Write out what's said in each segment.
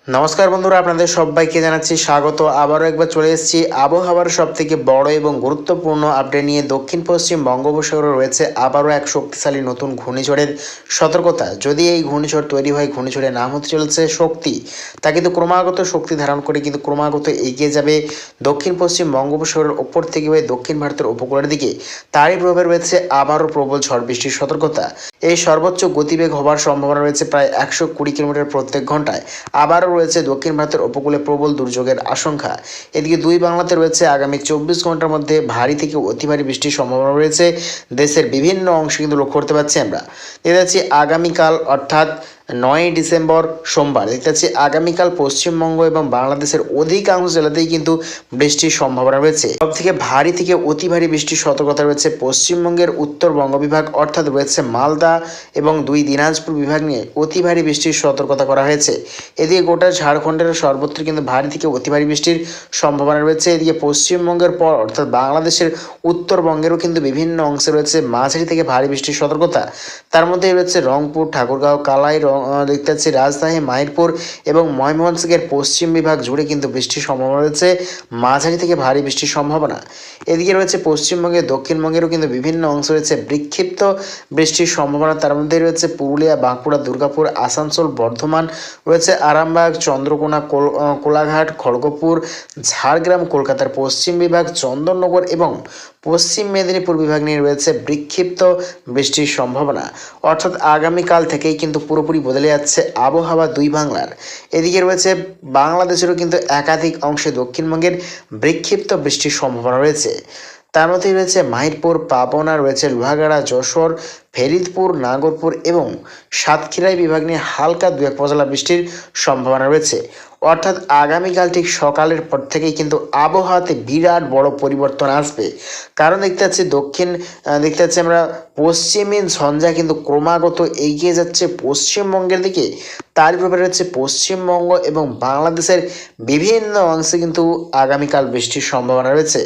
নমস্কার বন্ধুরা, আপনাদের সবাইকে জানাচ্ছি স্বাগত। আবারও একবার চলে এসেছি আবহাওয়ার সবথেকে বড় এবং গুরুত্বপূর্ণ আপডেট নিয়ে। দক্ষিণ পশ্চিম বঙ্গোপসাগরে রয়েছে আবারও এক শক্তিশালী নতুন ঘূর্ণিঝড়ের সতর্কতা। যদি এই ঘূর্ণিঝড় তৈরি হয়, ঘূর্ণিঝড়ের নাম হতে চলেছে শক্তি। তা কিন্তু ক্রমাগত শক্তি ধারণ করে কিন্তু ক্রমাগত এগিয়ে যাবে দক্ষিণ পশ্চিম বঙ্গোপসাগরের ওপর থেকে হয়ে দক্ষিণ ভারতের উপকূলের দিকে। তারই প্রভাবে রয়েছে আবারও প্রবল ঝড় বৃষ্টির সতর্কতা। এই সর্বোচ্চ গতিবেগ হওয়ার সম্ভাবনা রয়েছে প্রায় 120 কিলোমিটার প্রত্যেক ঘন্টায়। আবারও রয়েছে দক্ষিণ ভারতের উপকূলে প্রবল দুর্যোগের আশঙ্কা। এদিকে দুই বাংলাতে রয়েছে আগামী 24 ঘন্টার মধ্যে ভারী থেকে অতি ভারী বৃষ্টির সম্ভাবনা রয়েছে। দেশের বিভিন্ন অংশে কিন্তু লক্ষ্য করতে পারছি আমরা। দেখতে পাচ্ছি আগামীকাল অর্থাৎ 9 ডিসেম্বর সোমবার দেখতে পাচ্ছি আগামীকাল পশ্চিমবঙ্গ এবং বাংলাদেশের অধিকাংশ জেলাতেই কিন্তু বৃষ্টির সম্ভাবনা রয়েছে। সব থেকে ভারী থেকে অতি ভারী বৃষ্টির সতর্কতা রয়েছে পশ্চিমবঙ্গের উত্তরবঙ্গ বিভাগ অর্থাৎ রয়েছে মালদা এবং দুই দিনাজপুর বিভাগ নিয়ে অতি ভারী বৃষ্টির সতর্কতা করা হয়েছে। এদিকে গোটা ঝাড়খণ্ডের সর্বত্র কিন্তু ভারী থেকে অতি ভারী বৃষ্টির সম্ভাবনা রয়েছে। এদিকে পশ্চিমবঙ্গের পর অর্থাৎ বাংলাদেশের উত্তরবঙ্গেরও কিন্তু বিভিন্ন অংশে রয়েছে মাঝারি থেকে ভারী বৃষ্টির সতর্কতা। তার মধ্যে রয়েছে রংপুর, ঠাকুরগাঁও, কালাই, দেখতে পাচ্ছি রাজশাহী, মাহিরপুর এবং ময়মনসিংহের পশ্চিম বিভাগ জুড়ে কিন্তু বৃষ্টির সম্ভাবনা রয়েছে, মাঝারি থেকে ভারী বৃষ্টির সম্ভাবনা। এদিকে রয়েছে পশ্চিমবঙ্গের দক্ষিণবঙ্গেরও কিন্তু বিভিন্ন অংশ রয়েছে বিক্ষিপ্ত বৃষ্টির সম্ভাবনা। তার মধ্যে রয়েছে পুরুলিয়া, বাঁকুড়া, দুর্গাপুর, আসানসোল, বর্ধমান, রয়েছে আরামবাগ, চন্দ্রকোনা, কোলাঘাট, খড়গপুর, ঝাড়গ্রাম, কলকাতার পশ্চিম বিভাগ, চন্দননগর এবং পশ্চিম মেদিনীপুর বিভাগ নিয়ে রয়েছে বিক্ষিপ্ত বৃষ্টির সম্ভাবনা। অর্থাৎ আগামীকাল থেকেই কিন্তু পুরোপুরি বদলে যাচ্ছে আবহাওয়া দুই বাংলার। এদিকে রয়েছে বাংলাদেশেরও কিন্তু একাধিক অংশে দক্ষিণবঙ্গের বিক্ষিপ্ত বৃষ্টির সম্ভাবনা রয়েছে। তার মধ্যেই রয়েছে মাহিরপুর, পাবনা, রয়েছে লোহাগাড়া, যশোর, ফেরিদপুর, নাগরপুর এবং সাতক্ষীরাই বিভাগ নিয়ে হালকা দু এক পশলা বৃষ্টির সম্ভাবনা রয়েছে। অর্থাৎ আগামীকাল ঠিক সকালের পর থেকেই কিন্তু আবহাওয়াতে বিরাট বড় পরিবর্তন আসবে। কারণ দেখতে পাচ্ছি আমরা পশ্চিমী ঝঞ্ঝা কিন্তু ক্রমাগত এগিয়ে যাচ্ছে পশ্চিমবঙ্গের দিকে। তার ব্যাপারে রয়েছে পশ্চিমবঙ্গ এবং বাংলাদেশের বিভিন্ন অংশে কিন্তু আগামীকাল বৃষ্টির সম্ভাবনা রয়েছে।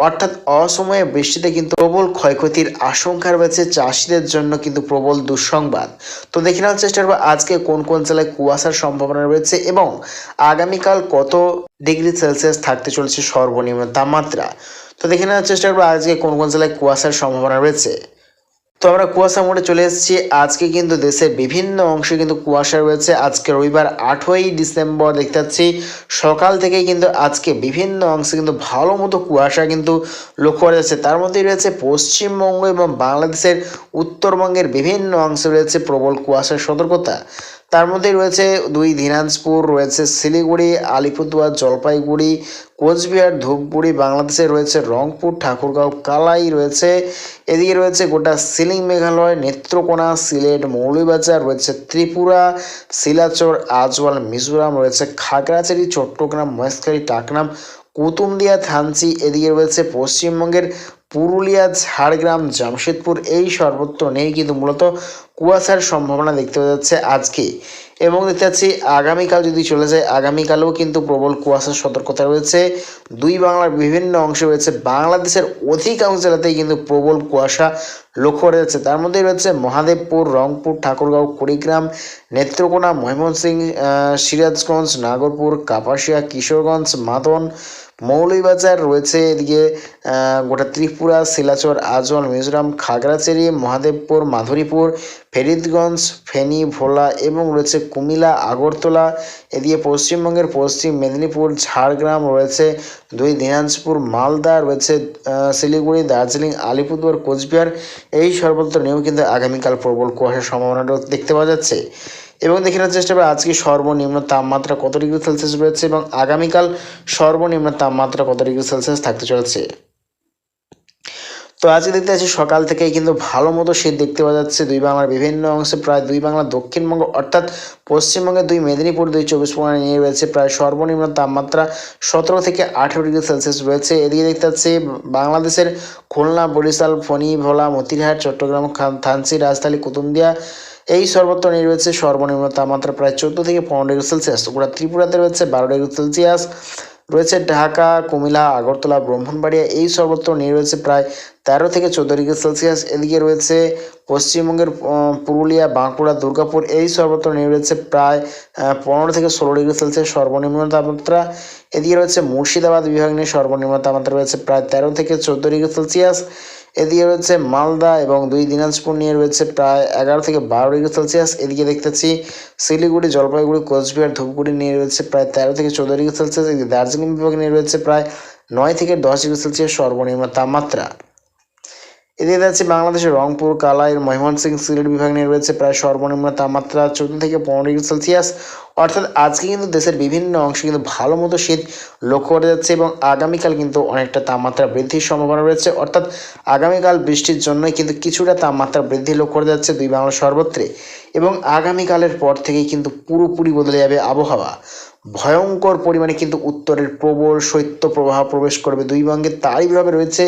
অর্থাৎ অসময়ে বৃষ্টিতে কিন্তু প্রবল ক্ষয়ক্ষতির আশঙ্কা রয়েছে, চাষিদের জন্য কিন্তু প্রবল দুঃসংবাদ। তো দেখে নেওয়ার চেষ্টা করবো আজকে কোন কোন জেলায় কুয়াশার সম্ভাবনা রয়েছে এবং আগামীকাল কত ডিগ্রি সেলসিয়াস থাকতে চলেছে সর্বনিম্ন তাপমাত্রা। তো দেখে নেওয়ার চেষ্টা করবো আজকে কোন কোন জেলায় কুয়াশার সম্ভাবনা রয়েছে। তো আমরা কুয়াশা মোড়ে চলে এসেছি। আজকে কিন্তু দেশের বিভিন্ন অংশে কিন্তু কুয়াশা রয়েছে। আজকে রবিবার 8ই ডিসেম্বর দেখতে পাচ্ছি সকাল থেকেই কিন্তু আজকে বিভিন্ন অংশে কিন্তু ভালো মতো কুয়াশা কিন্তু লক্ষ্য করা যাচ্ছে। তার মধ্যেই রয়েছে পশ্চিমবঙ্গ এবং বাংলাদেশের উত্তরবঙ্গের বিভিন্ন অংশে রয়েছে প্রবল কুয়াশার সতর্কতা। তার মধ্যেই রয়েছে দুই দিনাজপুর, রয়েছে শিলিগুড়ি, আলিপুরদুয়ার, জলপাইগুড়ি, কোচবিহার, ধূপগুড়ি, বাংলাদেশে রয়েছে রংপুর, ঠাকুরগাঁও, কালাই রয়েছে। এদিকে রয়েছে গোটা সিলিং, মেঘালয়, নেত্রকোনা, সিলেট, মৌলভীবাজার, রয়েছে ত্রিপুরা, শিলাচর, আজওয়াল, মিজোরাম, রয়েছে খাগড়াছড়ি, চট্টগ্রাম, মহেশখালী, টাকনাম, কুতুমদিয়া, থানচি। এদিকে রয়েছে পশ্চিমবঙ্গের পুরুলিয়া, ঝাড়গ্রাম, জামশেদপুর। এই সর্বত্র নেই কিন্তু মূলত কুয়াশার সম্ভাবনা দেখতে পাওয়া যাচ্ছে আজকে। এবং দেখতে পাচ্ছি আগামীকাল যদি চলে যায়, আগামীকালেও কিন্তু প্রবল কুয়াশার সতর্কতা রয়েছে। দুই বাংলার বিভিন্ন অংশে রয়েছে, বাংলাদেশের অধিকাংশ জেলাতেই কিন্তু প্রবল কুয়াশা লক্ষ্য করা যাচ্ছে। তার মধ্যে রয়েছে মহাদেবপুর, রংপুর, ঠাকুরগাঁও, কুড়িগ্রাম, নেত্রকোনা, ময়মনসিংহ, সিরাজগঞ্জ, নাগরপুর, কাপাসিয়া, কিশোরগঞ্জ, মাদন, মৌলভীবাজার, রয়েছে এদিকে গোটা ত্রিপুরা, শিলাচর, আজওয়াল, মিজোরাম, খাগড়াছড়ি, মহাদেবপুর, মাধুরীপুর, ফরিদগঞ্জ, ফেনী, ভোলা এবং রয়েছে কুমিল্লা, আগরতলা। এদিকে পশ্চিমবঙ্গের পশ্চিম মেদিনীপুর, ঝাড়গ্রাম, রয়েছে দুই দিনাজপুর, মালদা, রয়েছে শিলিগুড়ি, দার্জিলিং, আলিপুরদুয়ার, কোচবিহার। এই সর্বত্র নিয়েও কিন্তু আগামীকাল প্রবল কুয়াশার সম্ভাবনা দেখতে পাওয়া যাচ্ছে। এবং দেখে নেওয়ার চেষ্টা করবো আজকে সর্বনিম্ন তাপমাত্রা কত ডিগ্রি সেলসিয়াস রয়েছে এবং আগামীকাল সর্বনিম্ন তাপমাত্রা কত ডিগ্রি সেলসিয়াস থাকতে চলেছে। তো আজকে দেখতে পাচ্ছি সকাল থেকেই কিন্তু ভালো মতো শীত দেখতে পাওয়া যাচ্ছে দুই বাংলার বিভিন্ন অংশে। প্রায় দুই বাংলার দক্ষিণবঙ্গ অর্থাৎ পশ্চিমবঙ্গের দুই মেদিনীপুর, দুই চব্বিশ পরগনা নিয়ে রয়েছে প্রায় সর্বনিম্ন তাপমাত্রা 17 থেকে 18 ডিগ্রি সেলসিয়াস রয়েছে। এদিকে দেখতে পাচ্ছি বাংলাদেশের খুলনা, বরিশাল, ফেনী, ভোলা, মতিরহাট, চট্টগ্রাম, থানচি, রাজশাহী, কুতুমদিয়া এই সর্বত্র নিয়ে রয়েছে সর্বনিম্ন তাপমাত্রা প্রায় 14 থেকে 15 ডিগ্রি সেলসিয়াস। গোটা ত্রিপুরাতে রয়েছে 12 ডিগ্রি সেলসিয়াস। রয়েছে ঢাকা, কুমিল্লা, আগরতলা, ব্রাহ্মণবাড়িয়া এই সর্বত্র নিয়ে রয়েছে প্রায় 13 থেকে 14 ডিগ্রি সেলসিয়াস। এদিকে রয়েছে পশ্চিমবঙ্গের পুরুলিয়া, বাঁকুড়া, দুর্গাপুর এই সর্বত্র নিয়ে রয়েছে প্রায় 15 থেকে 16 ডিগ্রি সেলসিয়াস সর্বনিম্ন তাপমাত্রা। এদিকে রয়েছে মুর্শিদাবাদ বিভাগ নিয়ে সর্বনিম্ন তাপমাত্রা রয়েছে প্রায় 13 থেকে 14 ডিগ্রি সেলসিয়াস। এদিকে রয়েছে মালদা এবং 2 দিনাজপুর নিয়ে রয়েছে প্রায় 11 থেকে 12 ডিগ্রি সেলসিয়াস। এদিকে দেখতেছি শিলিগুড়ি, জলপাইগুড়ি, কোচবিহার, ধূপগুড়ি নিয়ে রয়েছে প্রায় 13 থেকে 14 ডিগ্রি সেলসিয়াস। এদিকে দার্জিলিং বিভাগ নিয়ে রয়েছে প্রায় 9 থেকে 10 ডিগ্রি সেলসিয়াস সর্বনিম্ন তাপমাত্রা। এদিকে যাচ্ছে বাংলাদেশের রংপুর, কালাই, ময়মনসিংহ, সিলেট বিভাগ নিয়ে রয়েছে প্রায় সর্বনিম্ন তাপমাত্রা 14 থেকে 15 ডিগ্রি সেলসিয়াস। অর্থাৎ আজকে কিন্তু দেশের বিভিন্ন অংশে কিন্তু ভালো মতো শীত লক্ষ্য করা যাচ্ছে এবং আগামীকাল কিন্তু অনেকটা তাপমাত্রা বৃদ্ধির সম্ভাবনা রয়েছে। অর্থাৎ আগামীকাল বৃষ্টির জন্যই কিন্তু কিছুটা তাপমাত্রা বৃদ্ধি লক্ষ্য করা যাচ্ছে দুই বাংলার সর্বত্রে, এবং আগামীকালের পর থেকেই কিন্তু পুরোপুরি বদলে যাবে আবহাওয়া। ভয়ঙ্কর পরিমাণে কিন্তু উত্তরের প্রবল শৈত্যপ্রবাহ প্রবেশ করবে দুই বঙ্গে, তারইভাবে রয়েছে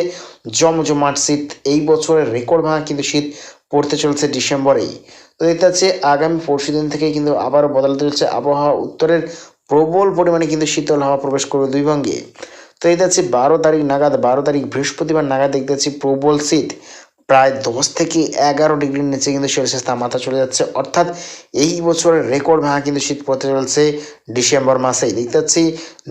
জমজমাট শীত। এই বছরের রেকর্ড ভাঙা কিন্তু শীত পড়তে চলছে ডিসেম্বরেই। তো দেখতে পাচ্ছি আগামী পরশু দিন থেকে কিন্তু আবারও বদলাতে চলছে আবহাওয়া। উত্তরের প্রবল পরিমাণে কিন্তু শীতল হাওয়া প্রবেশ করবে দুই বঙ্গে। তো দেখতে পাচ্ছি 12 তারিখ বৃহস্পতিবার নাগাদ দেখতে পাচ্ছি প্রবল শীত প্রায় 10 থেকে 11 ডিগ্রির নিচে কিন্তু সেলসিয়াস তাপমাত্রা চলে যাচ্ছে। অর্থাৎ এই বছরের রেকর্ড ভাঙা কিন্তু শীত পড়তে চলছে ডিসেম্বর মাসেই। দেখতে পাচ্ছি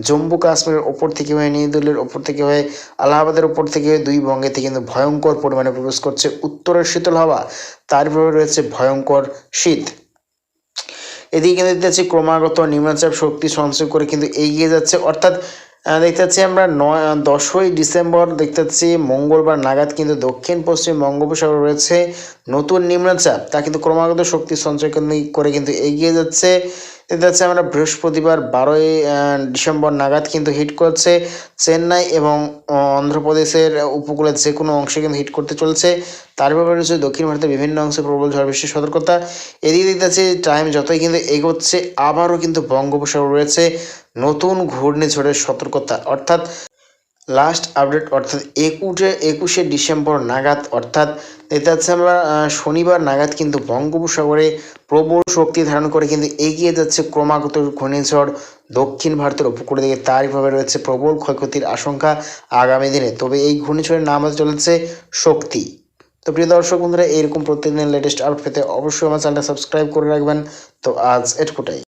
জম্মু কাশ্মীরের ওপর থেকে হয়ে, নিউ দিল্লির ওপর থেকে হয়ে, আলাহাবাদের ওপর থেকে হয়ে দুই বঙ্গেতে কিন্তু ভয়ঙ্কর পরিমাণে প্রবেশ করছে উত্তরের শীতল হাওয়া। তার উপরে রয়েছে ভয়ঙ্কর শীত। এদিকে কিন্তু দেখতে পাচ্ছি ক্রমাগত নিম্নচাপ শক্তি সঞ্চয় করে কিন্তু এগিয়ে যাচ্ছে। অর্থাৎ দেখতে পাচ্ছি আমরা 10ই ডিসেম্বর দেখতে পাচ্ছি মঙ্গলবার নাগাদ কিন্তু দক্ষিণ পশ্চিম বঙ্গোপসাগরে রয়েছে নতুন নিম্নচাপ, তা কিন্তু ক্রমাগত শক্তি সঞ্চয় করে কিন্তু এগিয়ে যাচ্ছে। দেখতে পাচ্ছি আমরা বৃহস্পতিবার 12ই ডিসেম্বর নাগাদ কিন্তু হিট করছে চেন্নাই এবং অন্ধ্রপ্রদেশের উপকূলের যে কোনো অংশে কিন্তু হিট করতে চলছে। তার ব্যাপারে রয়েছে দক্ষিণ ভারতের বিভিন্ন অংশে প্রবল ঝড় বৃষ্টির সতর্কতা। এদিকে দেখতে পাচ্ছি টাইম যতই কিন্তু এগোচ্ছে আবারও কিন্তু বঙ্গোপসাগরে রয়েছে নতুন ঘূর্ণিঝড়ের সতর্কতা। অর্থাৎ লাস্ট আপডেট অর্থাৎ 21শে ডিসেম্বর নাগাদ, অর্থাৎ দেখতে পাচ্ছি আমরা শনিবার নাগাদ কিন্তু বঙ্গোপসাগরে প্রবল শক্তি ধারণ করে কিন্তু এগিয়ে যাচ্ছে ক্রমাগত ঘূর্ণিঝড় দক্ষিণ ভারতের উপকূলের দিকে। তারইভাবে রয়েছে প্রবল ক্ষয়ক্ষতির আশঙ্কা আগামী দিনে। তবে এই ঘূর্ণিঝড়ের নাম চলেছে শক্তি। তো প্রিয় দর্শক বন্ধুরা, এরকম প্রতিদিনের লেটেস্ট আপডেট পেতে অবশ্যই আমার চ্যানেলটা সাবস্ক্রাইব করে রাখবেন। তো আজ এটুকুটাই।